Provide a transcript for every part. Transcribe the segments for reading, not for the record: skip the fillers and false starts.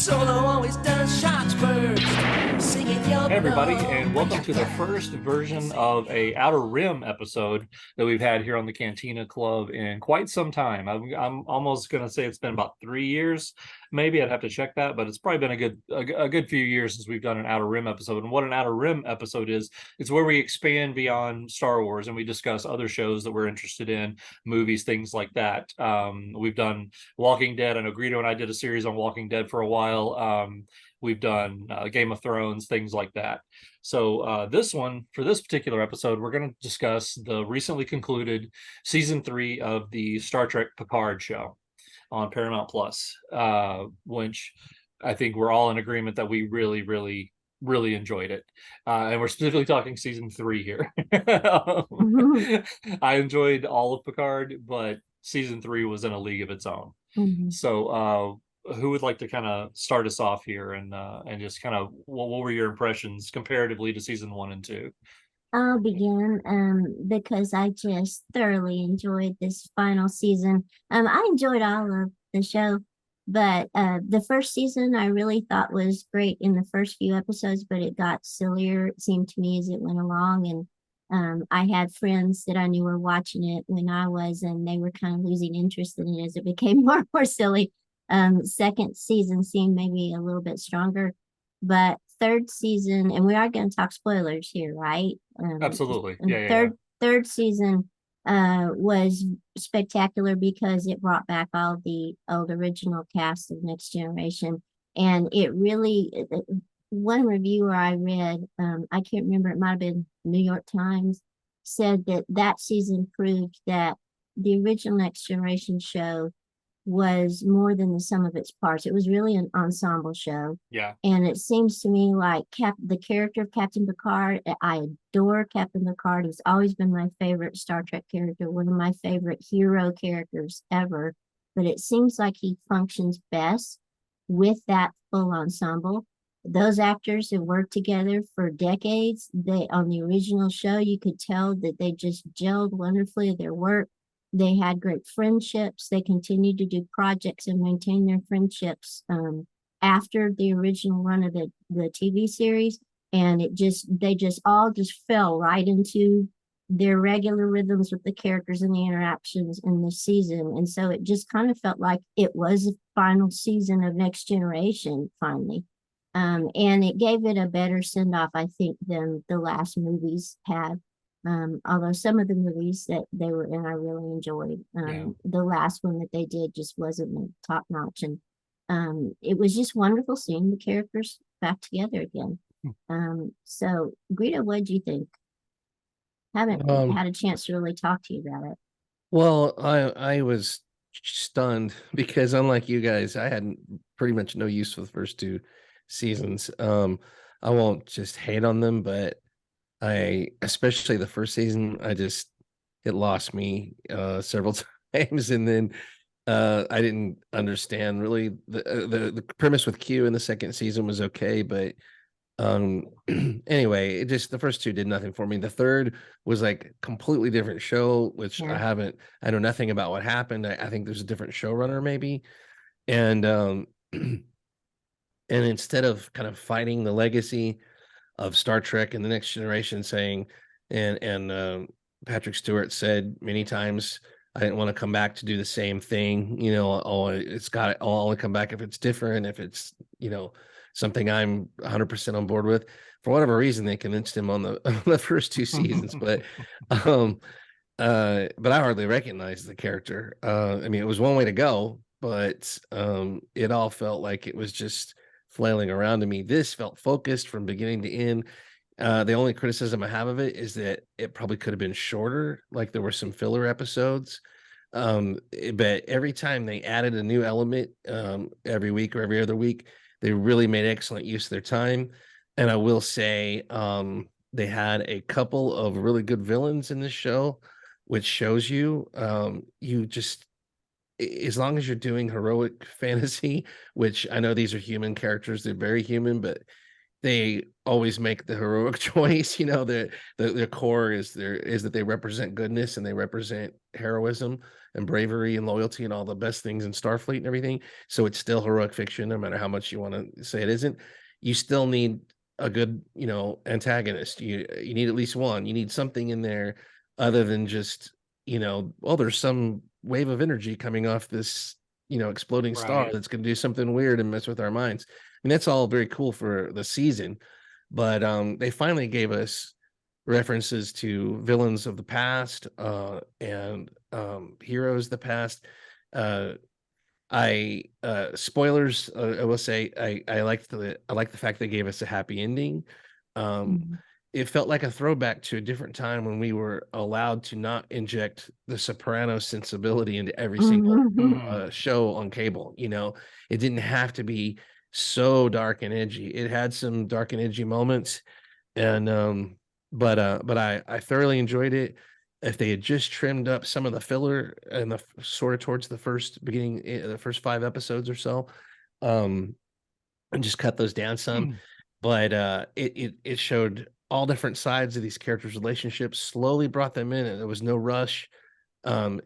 Solo always does shots first. Singing your Hey everybody, and welcome to the first version of a Outer Rim episode that we've had here on the Cantina Club in quite some time. I'm almost going to say it's been about 3 years. Maybe I'd have to check that, but it's probably been a good few years since we've done an Outer Rim episode. And what an Outer Rim episode is, it's where we expand beyond Star Wars and we discuss other shows that we're interested in, movies, things like that. We've done Walking Dead. I know Greedo and I did a series on Walking Dead for a while. We've done Game of Thrones, things like that. So this one, for this particular episode, we're going to discuss the recently concluded season 3 of the Star Trek Picard show on Paramount Plus, which I think we're all in agreement that we really enjoyed it. And we're specifically talking season 3 here. I enjoyed all of Picard, but season 3 was in a league of its own. So who would like to kind of start us off here and just kind of what were your impressions comparatively to season 1 and 2? I'll begin because I just thoroughly enjoyed this final season. I enjoyed all of the show, but the first season I really thought was great in the first few episodes, but it got sillier, it seemed to me, as it went along. And I had friends that I knew were watching it when I was, and they were kind of losing interest in it as it became more and more silly. Second season seemed maybe a little bit stronger, but third season, and we are going to talk spoilers here, right? Absolutely. Third season was spectacular because it brought back all the old original cast of Next Generation, and it really, one reviewer I read, I can't remember, it might have been New York Times, said that season proved that the original Next Generation show was more than the sum of its parts. It was really an ensemble show. Yeah. And it seems to me like the character of Captain Picard, I adore Captain Picard. He's always been my favorite Star Trek character, one of my favorite hero characters ever. But it seems like he functions best with that full ensemble. Those actors have worked together for decades. On the original show, you could tell that they just gelled wonderfully their work. They had great friendships. They continued to do projects and maintain their friendships after the original run of the TV series. And they just all fell right into their regular rhythms with the characters and the interactions in the season. And so it just kind of felt like it was a final season of Next Generation finally. And it gave it a better send-off, I think, than the last movies had. Although some of the movies that they were in, I really enjoyed. The last one that they did just wasn't top notch, and it was just wonderful seeing the characters back together again. So, Greedo, what did you think? Haven't had a chance to really talk to you about it. Well, I was stunned because unlike you guys, I had pretty much no use for the first two seasons. I won't just hate on them, but especially the first season, it lost me several times, and then I didn't understand really the premise with Q in the second season was okay, but anyway, the first two did nothing for me. The third was like completely different show, which I know nothing about what happened. I think there's a different showrunner maybe, and and instead of kind of fighting the legacy of Star Trek and the Next Generation, saying, and Patrick Stewart said many times, I didn't want to come back to do the same thing. I'll only come back if it's different, if it's, something I'm 100% on board with. For whatever reason, they convinced him on the first two seasons, but I hardly recognized the character. It was one way to go, but it all felt like it was just flailing around to me. This felt focused from beginning to end. The only criticism I have of it is that it probably could have been shorter. Like there were some filler episodes. But every time they added a new element, every week or every other week, they really made excellent use of their time. And I will say, they had a couple of really good villains in this show, which shows you, as long as you're doing heroic fantasy, which I know these are human characters, they're very human, but they always make the heroic choice. You know, the core is that they represent goodness and they represent heroism and bravery and loyalty and all the best things in Starfleet and everything. So it's still heroic fiction, no matter how much you want to say it isn't. You still need a good, antagonist. You need at least one. You need something in there other than just, well, there's some wave of energy coming off this, exploding star Right. that's going to do something weird and mess with our minds. I mean, that's all very cool for the season, but they finally gave us references to villains of the past and heroes of the past. I spoilers, I will say I like the fact they gave us a happy ending. Mhm. It felt like a throwback to a different time when we were allowed to not inject the Soprano sensibility into every single Mhm. show on cable. It didn't have to be so dark and edgy. It had some dark and edgy moments, and but I thoroughly enjoyed it. If they had just trimmed up some of the filler and the sort of towards the the first 5 episodes or so, um, and just cut those down some, but it showed all different sides of these characters' relationships, slowly brought them in, and there was no rush. Um,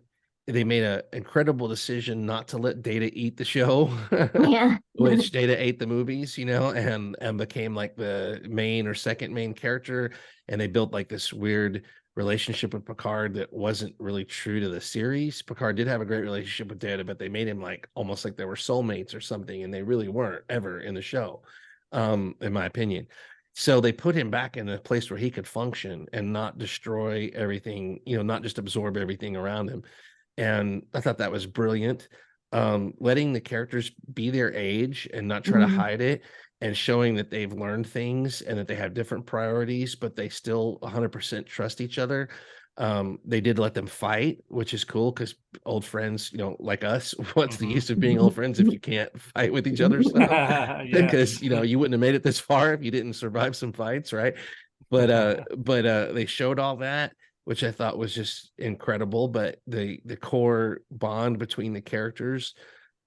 they made an incredible decision not to let Data eat the show, Yeah. which Data ate the movies, and became like the main or second main character, and they built like this weird relationship with Picard that wasn't really true to the series. Picard did have a great relationship with Data, but they made him like almost like they were soulmates or something, and they really weren't ever in the show, in my opinion. So they put him back in a place where he could function and not destroy everything, not just absorb everything around him. And I thought that was brilliant. Letting the characters be their age and not try to Mhm. hide it, and showing that they've learned things and that they have different priorities, but they still 100% trust each other. They did let them fight, which is cool because old friends, like us, what's the use of being old friends if you can't fight with each other some? Yeah. Because you wouldn't have made it this far if you didn't survive some fights, right? But they showed all that, which I thought was just incredible. But the core bond between the characters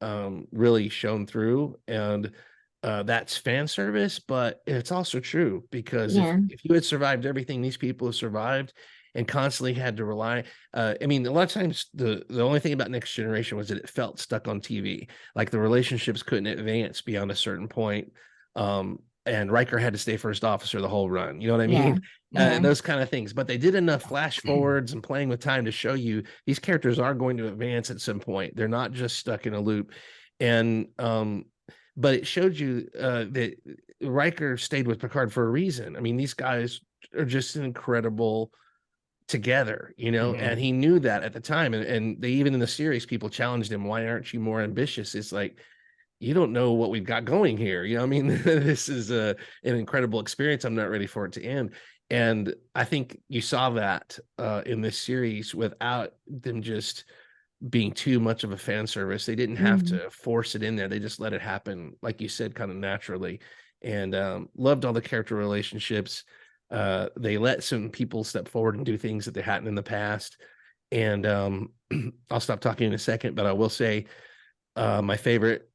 really shone through, and that's fan service, but it's also true because if Yeah. if you had survived everything these people have survived and constantly had to rely, I mean, a lot of times the only thing about Next Generation was that it felt stuck on TV, like the relationships couldn't advance beyond a certain point. And Riker had to stay first officer the whole run. You know what I Yeah. mean? Yeah. Those kind of things. But they did enough flash forwards and playing with time to show you these characters are going to advance at some point. They're not just stuck in a loop. And but it showed you that Riker stayed with Picard for a reason. I mean, these guys are just incredible together, and he knew that at the time. And they, even in the series, people challenged him, why aren't you more ambitious? It's like, you don't know what we've got going here. I mean, this is an incredible experience. I'm not ready for it to end. And I think you saw that in this series without them just being too much of a fan service. They didn't have Mhm. to force it in there. They just let it happen, like you said, kind of naturally. And loved all the character relationships. They let some people step forward and do things that they hadn't in the past. And I'll stop talking in a second, but I will say my favorite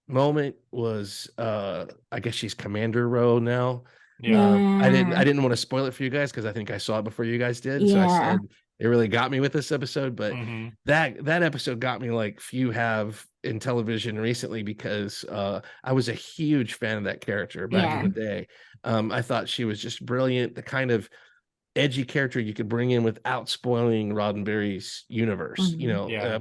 moment was I guess she's Commander Row now. Yeah. I didn't Yeah. I didn't want to spoil it for you guys because I think I saw it before you guys did. So I Yeah. said it really got me with this episode, but Hmm. that episode got me like few have in television recently because I was a huge fan of that character back in Yeah. the day. I thought she was just brilliant, the kind of edgy character you could bring in without spoiling Roddenberry's universe. Mhm. Yeah.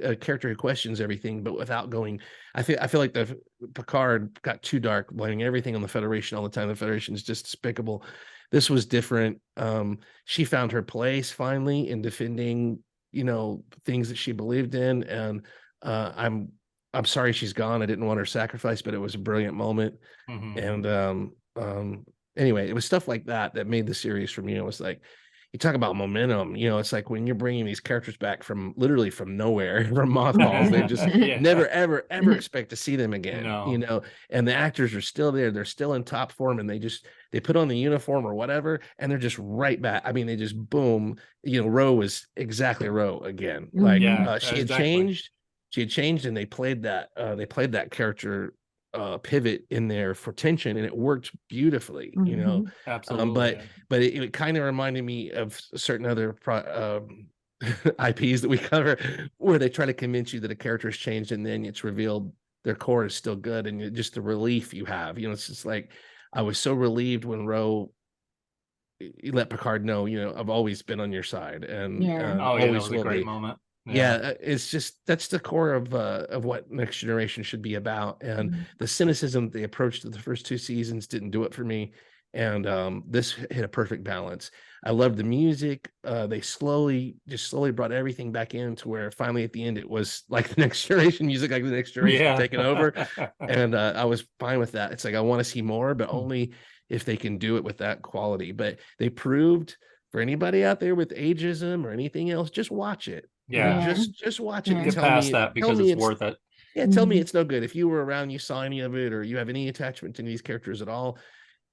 A character who questions everything, but without going. I feel like the Picard got too dark, blaming everything on the Federation all the time. The Federation is just despicable. This was different. She found her place finally in defending, things that she believed in, and I'm sorry she's gone. I didn't want her sacrificed, but it was a brilliant moment. Hmm. And anyway, it was stuff like that that made the series for me. It was like, you talk about momentum, it's like when you're bringing these characters back from literally from nowhere, from mothballs, they just Yeah. never ever expect to see them again, No. and the actors are still there, they're still in top form, and they put on the uniform or whatever, and they're just right back. I mean, they just boom. Ro was exactly Ro again. Like Mhm. Yeah. she had Exactly. changed, and they played that character pivot in there for tension, and it worked beautifully, you know. Absolutely. But it kind of reminded me of certain other IPs that we cover, where they try to convince you that a character has changed, and then it's revealed their core is still good, and just the relief you have, you know, it's just like, I was so relieved when Ro let Picard know, you know, I've always been on your side, and Yeah. Oh yeah, that always was a will great be. moment. Yeah, it's just, that's the core of what Next Generation should be about. And the cynicism, the approach to the first two seasons didn't do it for me. And this hit a perfect balance. I loved the music. They slowly brought everything back in to where finally at the end it was like the Next Generation music, like the Next Generation Yeah. taking over. And I was fine with that. It's like, I want to see more, but only if they can do it with that quality. But they proved, for anybody out there with ageism or anything else, just watch it. You know, Yeah. just watch it and Yeah. Get past that because it's worth it. yeah, tell me it's no good. If you were around, you saw any of it, or you have any attachment to these characters at all,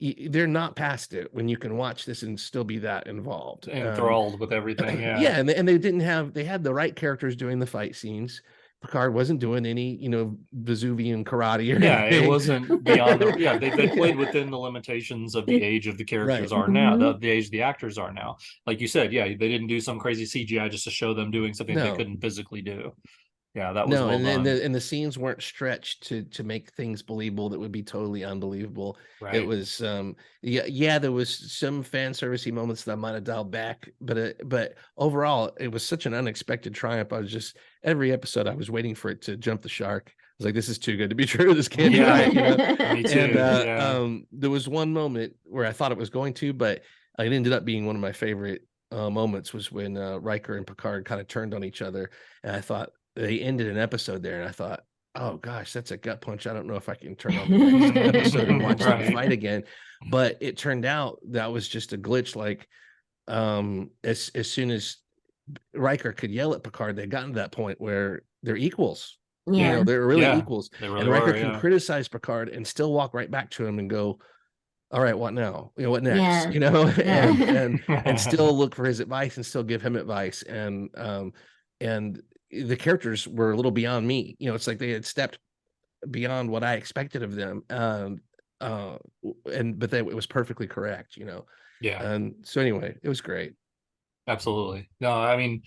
they're not past it when you can watch this and still be that involved. Enthralled with everything. Yeah. Yeah, and they had the right characters doing the fight scenes. Picard wasn't doing any, you know, Vesuvian karate or Yeah, it anything. wasn't beyond the, yeah, they played within the limitations of the age of the characters Right. are now, the age the actors are now. Like you said, yeah, they didn't do some crazy CGI just to show them doing something they No. couldn't physically do. Yeah, that was No, well and done. the scenes weren't stretched to make things believable that would be totally unbelievable. It Right. was yeah, there was some fan servicey moments that I might have dialed back, but overall it was such an unexpected triumph. I was just, every episode I was waiting for it to jump the shark. I was like, this is too good to be true. This can't be Yeah. right, you know. Me too. And Yeah. there was one moment where I thought it was going to, but it ended up being one of my favorite moments, was when Riker and Picard kind of turned on each other, and I thought, they ended an episode there, and I thought, oh gosh, that's a gut punch. I don't know if I can turn on the next episode and watch them Right. fight again. But it turned out that was just a glitch. Like as soon as Riker could yell at Picard, they gotten to that point where they're equals. You Yeah. know, they're really Yeah, equals. they really And Riker were, can yeah. criticize Picard and still walk right back to him and go, all right, what now? You know, what next? Yeah. You know, Yeah. and still look for his advice and still give him advice. And the characters were a little beyond me. You know, it's like they had stepped beyond what I expected of them. But it was perfectly correct, you know. Yeah. And so anyway, it was great. Absolutely. No, I mean,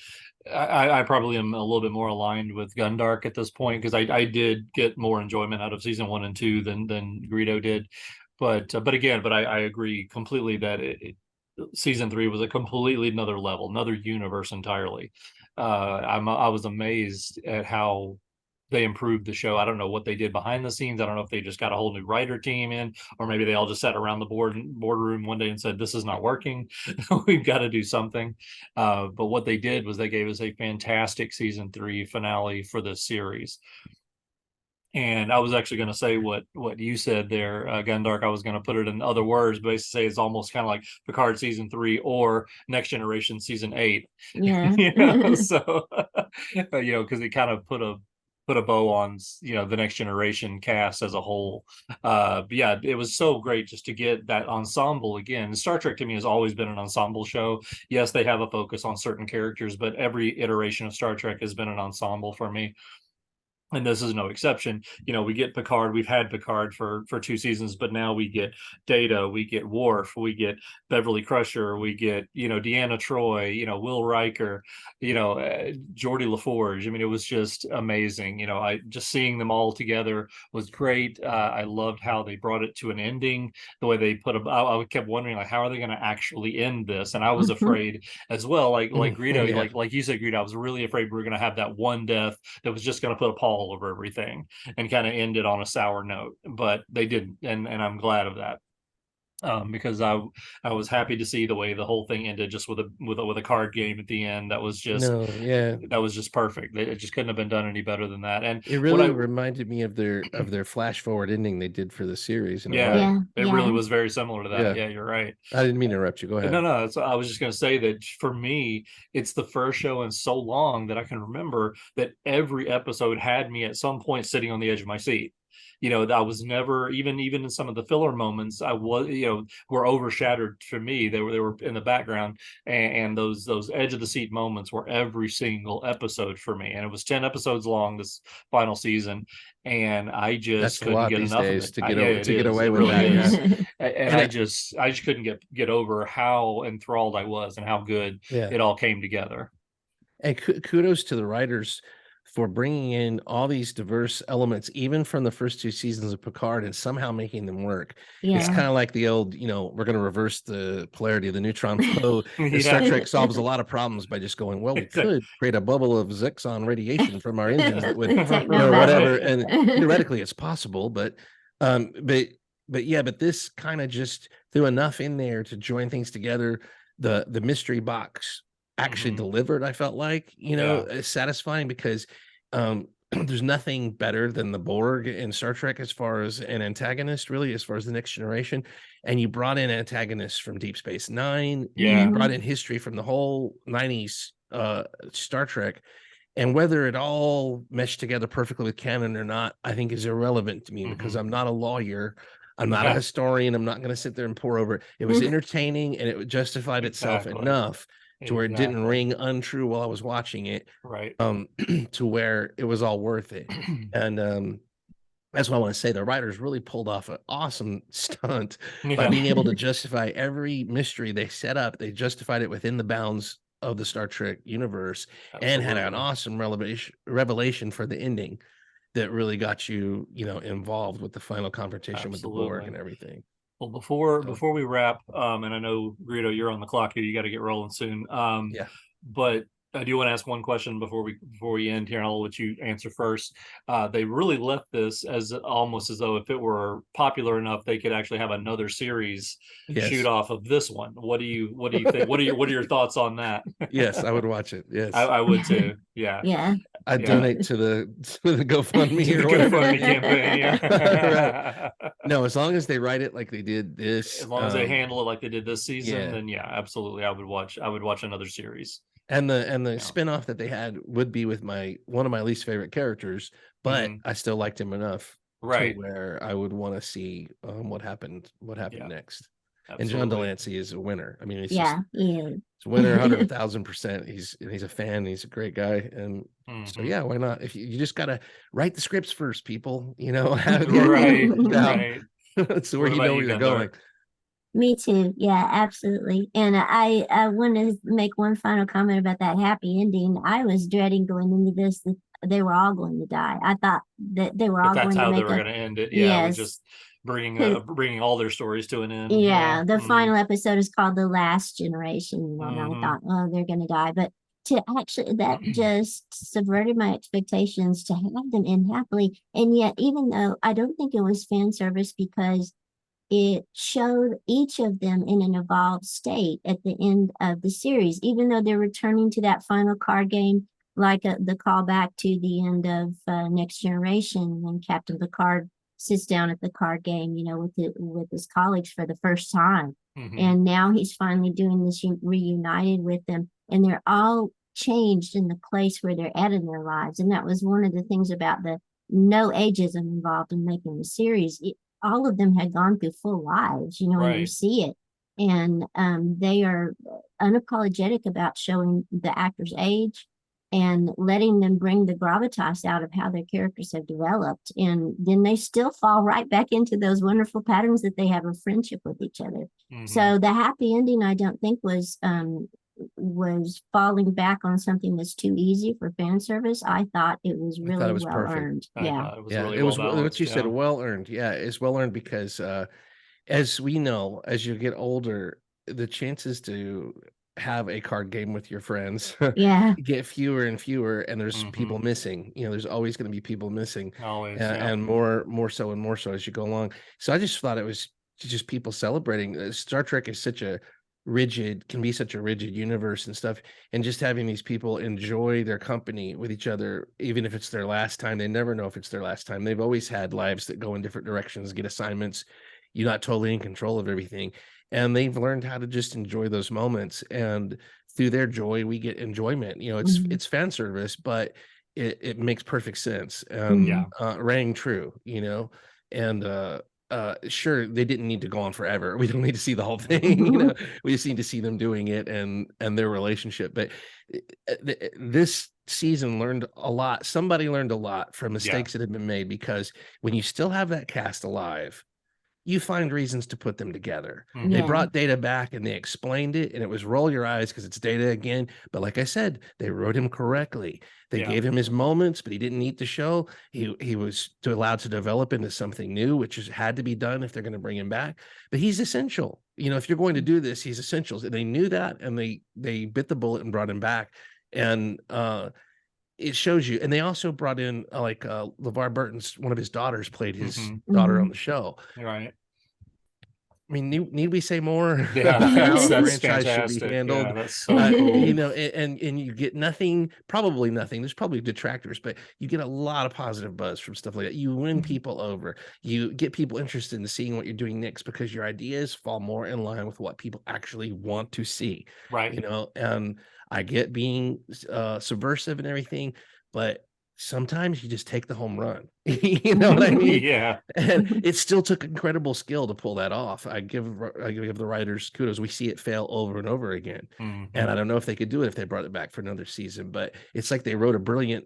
I probably am a little bit more aligned with Gundark at this point, because I did get more enjoyment out of season 1 and 2 than Greedo did. But I agree completely that season 3 was a completely another level, another universe entirely. I was amazed at how they improved the show. I don't know what they did behind the scenes. I don't know if they just got a whole new writer team in, or maybe they all just sat around the boardroom one day and said, this is not working. We've got to do something. But what they did was they gave us a fantastic season 3 finale for this series. And I was actually going to say what you said there, Gundark. I was going to put it in other words, but basically say it's almost kind of like Picard season 3 or Next Generation season 8. Yeah. You know, so you know, because it kind of put a bow on, you know, the Next Generation cast as a whole. But yeah, it was so great just to get that ensemble again. Star Trek to me has always been an ensemble show. Yes, they have a focus on certain characters, but every iteration of Star Trek has been an ensemble for me. And this is no exception. You know, we get Picard. We've had Picard for 2 seasons, but now we get Data, we get Worf, we get Beverly Crusher, we get, you know, Deanna Troi, you know, Will Riker, you know, Geordie LaForge. I mean, it was just amazing. You know, I just seeing them all together was great. I loved how they brought it to an ending. The way they put I kept wondering, like, how are they going to actually end this? And I was afraid as well. Like Greedo, Yeah. like you said, Greedo, I was really afraid we were going to have that one death that was just going to put a pall over everything and kind of ended on a sour note, but they didn't, and I'm glad of that. Because I was happy to see the way the whole thing ended, just with a card game at the end. That was just perfect. It just couldn't have been done any better than that. And it really reminded me of their flash forward ending they did for the series in a way. Yeah. It really was very similar to that. Yeah. Yeah, you're right. I didn't mean to interrupt you. Go ahead. No. So I was just going to say that for me, it's the first show in so long that I can remember that every episode had me at some point sitting on the edge of my seat. I was never, even in some of the filler moments, I was, were overshadowed for me. They were in the background, and those edge of the seat moments were every single episode for me. And it was 10 episodes long this final season, and I just That's a couldn't lot get these enough of days it. to get Yeah, over it to get is. away It with really that. is. Yeah. And And I just couldn't get over how enthralled I was and how good yeah. it all came together. And kudos to the writers for bringing in all these diverse elements, even from the first two seasons of Picard, and somehow making them work. It's Yeah. kind of like the old, we're going to reverse the polarity of the neutron flow. Yeah. Star Trek solves a lot of problems by just going, well, we Exactly. could create a bubble of Zixon radiation from our engines that would, Techno whatever. battle. And theoretically, it's possible, but this kind of just threw enough in there to join things together. The mystery box actually Mhm. delivered, I felt like, satisfying, because there's nothing better than the Borg in Star Trek as far as an antagonist, really, as far as the Next Generation. And you brought in antagonists from Deep Space Nine. Yeah. You brought in history from the whole 90s Star Trek. And whether it all meshed together perfectly with canon or not, I think is irrelevant to me, because I'm not a lawyer. I'm not a Yeah. historian. I'm not going to sit there and pour over it. It was entertaining, and it justified itself Exactly. enough to where it didn't Exactly. ring untrue while I was watching it, Right. to where it was all worth it. And that's what I want to say. The writers really pulled off an awesome stunt by Yeah. being able to justify every mystery they set up. They justified it within the bounds of the Star Trek universe, and had an Absolutely. awesome revelation for the ending that really got you, involved with the final confrontation with the Borg Absolutely. and everything. Well, So, before we wrap, and I know Greedo, you're on the clock here. You got to get rolling soon. yeah. But I do want to ask one question before we end here, and I'll let you answer first. They really left this as almost as though if it were popular enough, they could actually have another series shoot Yes. off of this one. What do you think? What are your thoughts on that? Yes, I would watch it. Yes. I would too. Yeah. Yeah. I'd Yeah. donate to the GoFundMe To the or whatever. GoFundMe campaign. Yeah. Right. No, as long as they write it like they did this, As long as they handle it like they did this season, yeah. then yeah, absolutely. I would watch another series. And the Yeah. spinoff that they had would be with one of my least favorite characters, but Mhm. I still liked him enough Right. to where I would want to see what happened Yeah. next. And John Absolutely. Delancey is a winner. I mean, he's Yeah. just Yeah. he's a winner 100,000%. He's a fan. He's a great guy. And so Mhm. yeah, why not? If you just gotta write the scripts first, people. Right. Now, Right. so where What you about know you, where you're going. Gundark? Me too. Yeah, absolutely. And I want to make one final comment about that happy ending. I was dreading going into this that they were all going to die. I thought that they were But all that's going to how they make were a going to end it. Yeah, with yes. just bringing 'Cause- bringing all their stories to an end. Yeah, the Mhm. final episode is called The Last Generation. And I Mhm. thought, oh, they're going to die. But to actually, that just subverted my expectations to have them end happily. And yet, even though I don't think it was fan service, because it showed each of them in an evolved state at the end of the series, even though they're returning to that final card game, like the callback to the end of Next Generation, when Captain Picard sits down at the card game, with his colleagues for the first time. Mhm. And now he's finally doing this reunited with them, and they're all changed in the place where they're at in their lives. And that was one of the things about the no ageism involved in making the series. All of them had gone through full lives, and you Right. see it. And they are unapologetic about showing the actor's age and letting them bring the gravitas out of how their characters have developed. And then they still fall right back into those wonderful patterns that they have of friendship with each other. Mhm. So the happy ending, I don't think was falling back on something that's too easy for fan service. I thought it was I thought really it was well perfect. earned. I Yeah. thought it was Yeah, really it was well what balanced. you said, Yeah. well earned. Yeah, it's well earned because as we know, as you get older, the chances to have a card game with your friends Yeah. get fewer and fewer, and there's Mhm. people missing. There's always going to be people missing, Always. Yeah. and more so and more so as you go along. So I just thought it was just people celebrating. Star Trek is can be such a rigid universe and stuff, and just having these people enjoy their company with each other, even if it's their last time. They never know if it's their last time. They've always had lives that go in different directions, get assignments. You're not totally in control of everything, and they've learned how to just enjoy those moments. And through their joy, we get enjoyment. Mhm. It's fan service, but it makes perfect sense and Yeah. rang true, you know. And sure, they didn't need to go on forever. We don't need to see the whole thing, you know. We just need to see them doing it and their relationship. But this season learned a lot. Somebody learned a lot from mistakes that had been made, because when you still have that cast alive, you find reasons to put them together. Mhm. They Yeah. brought Data back and they explained it, and it was roll your eyes because it's Data again. But like I said, they wrote him correctly. They Yeah. gave him his moments, but he didn't need the show. He was allowed to develop into something new, which had to be done if they're going to bring him back. But he's essential. You know, if you're going to do this, he's essential. And they knew that, and they bit the bullet and brought him back. And it shows you. And they also brought in LeVar Burton's, one of his daughters played his daughter on the show. Right. I mean, need we say more? Yeah, How that's the franchise fantastic. should be handled? Yeah, that's so cool. You know, and you get probably nothing. There's probably detractors, but you get a lot of positive buzz from stuff like that. You win people over. You get people interested in seeing what you're doing next, because your ideas fall more in line with what people actually want to see. Right. You know, and I get being subversive and everything, but sometimes you just take the home run. You know what I mean? Yeah. And it still took incredible skill to pull that off. I give the writers kudos. We see it fail over and over again. And I don't know if they could do it if they brought it back for another season, but it's like they wrote a brilliant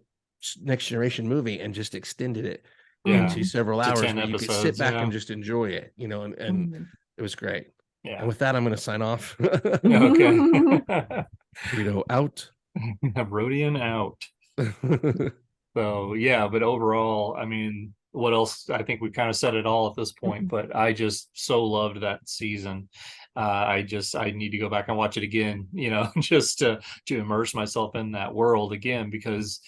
Next Generation movie and just extended it into several hours where you could sit back and just enjoy it, you know, and it was great. Yeah. And with that, I'm going to sign off. Okay. Greedo out. Rodian out. So yeah, but overall, I mean, what else? I think we've kind of said it all at this point, but I just so loved that season. I need to go back and watch it again, you know, just to immerse myself in that world again, because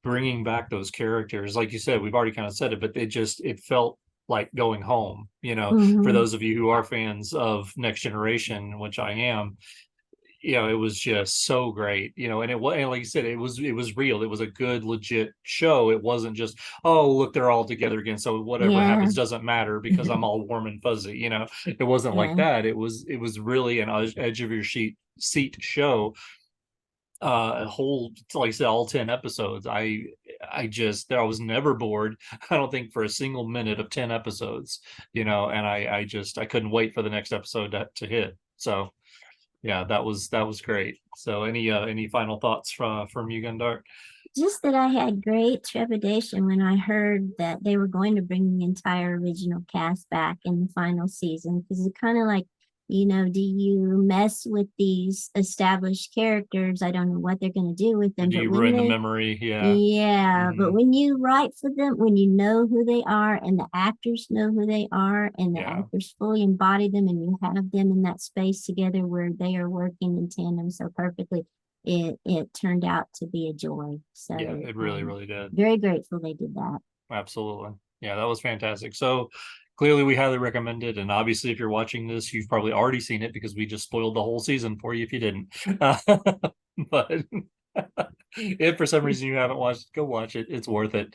bringing back those characters, like you said, we've already kind of said it, but it felt like going home, you know. For those of you who are fans of Next Generation, which I am, you know, it was just so great, you know. And like you said, it was real. It was a good, legit show. It wasn't just, oh, look, they're all together again, so whatever happens doesn't matter because I'm all warm and fuzzy, you know. It wasn't like that. It was really an edge of your seat show. A whole, like I said, all 10 episodes. I was never bored. I don't think for a single minute of 10 episodes, you know. And I couldn't wait for the next episode to hit. So yeah, that was great. So any final thoughts from you, Gundark? Just that I had great trepidation when I heard that they were going to bring the entire original cast back in the final season, because it's kind of like, you know, do you mess with these established characters? I don't know what they're going to do with them. Do you ruin the memory? Yeah. Yeah, but when you write for them, when you know who they are and the actors know who they are and the actors fully embody them, and you have them in that space together where they are working in tandem so perfectly, it turned out to be a joy. So yeah, it really did. Very grateful they did that. Absolutely. Yeah, that was fantastic. So clearly we highly recommend it. And obviously, if you're watching this, you've probably already seen it because we just spoiled the whole season for you if you didn't. But if for some reason you haven't watched, go watch it. It's worth it.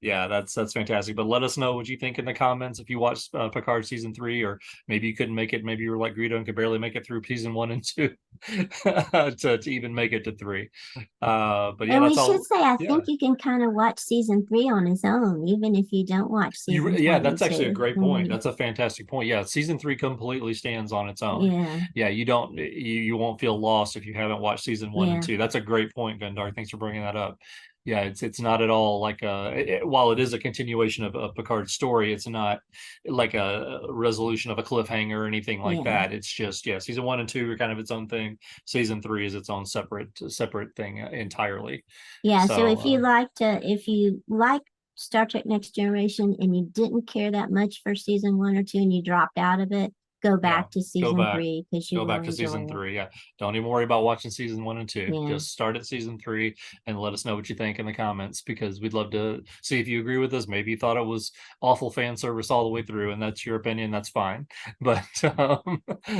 Yeah, that's fantastic. But let us know what you think in the comments if you watched Picard season 3, or maybe you couldn't make it. Maybe you were like Greedo and could barely make it through season 1 and 2 to even make it to 3. But yeah, and we that's should say, I think you can kind of watch season 3 on its own, even if you don't watch season. Yeah, that's actually a great point. That's a fantastic point. Yeah, season 3 completely stands on its own. Yeah, you won't feel lost if you haven't watched season 1 and 2. That's a great point, Gundark. Thanks for bringing that up. Yeah, it's not at all like while it is a continuation of Picard's story, it's not like a resolution of a cliffhanger or anything like that. It's just, season 1 and 2 are kind of its own thing. Season 3 is its own separate thing entirely. Yeah, so if you like Star Trek Next Generation and you didn't care that much for season 1 or 2 and you dropped out of it, go back to season 3 because you go back to season 3. Yeah, don't even worry about watching season 1 and 2. Just start at season 3 and let us know what you think in the comments, because we'd love to see if you agree with us. Maybe you thought it was awful fan service all the way through, and that's your opinion. That's fine, but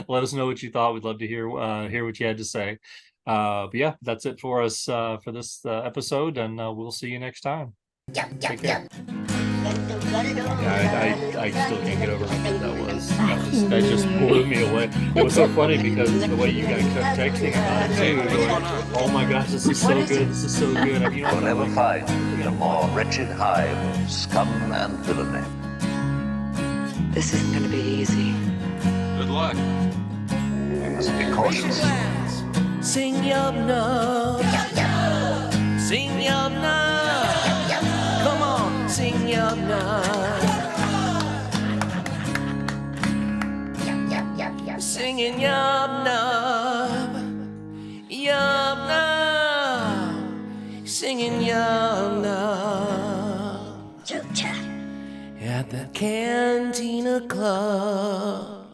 let us know what you thought. We'd love to hear what you had to say. But yeah, that's it for us for this episode, and we'll see you next time. Take care. Yeah, I still can't get over how good that was. That just blew me away. It was so funny because the way you guys kept texting about it too, going Oh my gosh, this is so good. This is so good. I mean, You'll never find a more wretched hive of scum and villainy. This isn't going to be easy. Good luck. You must be cautious. Sing yum nub. Sing yum nub. Come on, sing yum nub. Singing yum nub. Yum nub. Singing yum nub. At the Cantina Club.